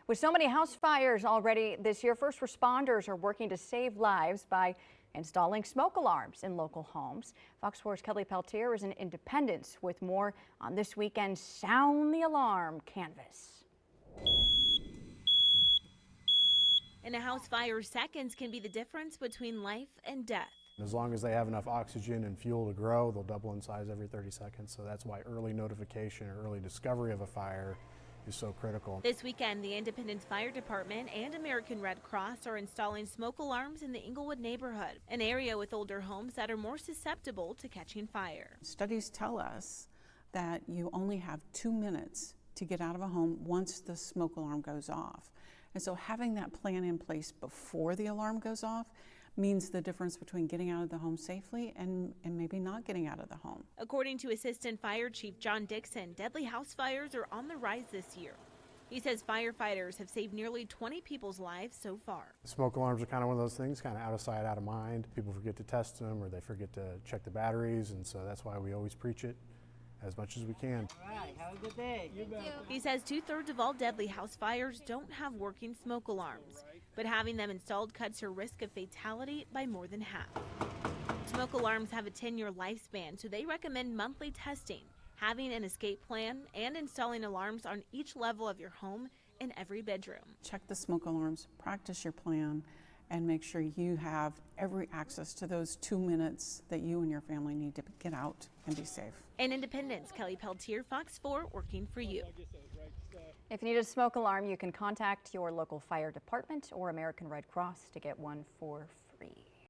With so many house fires already this year, first responders are working to save lives by installing smoke alarms in local homes. Fox 4's Kelly Peltier is in Independence with more on this weekend's Sound the Alarm canvas. In a house fire, seconds can be the difference between life and death. As long as they have enough oxygen and fuel to grow, they'll double in size every 30 seconds. So that's why early notification or early discovery of a fire is so critical. This weekend, the Independence Fire Department and American Red Cross are installing smoke alarms in the Englewood neighborhood, an area with older homes that are more susceptible to catching fire. Studies tell us that you only have 2 minutes to get out of a home once the smoke alarm goes off. And so having that plan in place before the alarm goes off means the difference between getting out of the home safely and maybe not getting out of the home. According to Assistant Fire Chief John Dixon, deadly house fires are on the rise this year. He says firefighters have saved nearly 20 people's lives so far. Smoke alarms are kind of one of those things, kind of out of sight, out of mind. People forget to test them or they forget to check the batteries, and so that's why we always preach it as much as we can. All right, have a good day. He says 2/3 of all deadly house fires don't have working smoke alarms, but having them installed cuts your risk of fatality by more than half. Smoke alarms have a 10-year lifespan, so they recommend monthly testing, having an escape plan, and installing alarms on each level of your home in every bedroom. Check the smoke alarms, practice your plan, and make sure you have every access to those 2 minutes that you and your family need to get out and be safe. In Independence, Kelly Peltier, Fox 4, working for you. If you need a smoke alarm, you can contact your local fire department or American Red Cross to get one for free.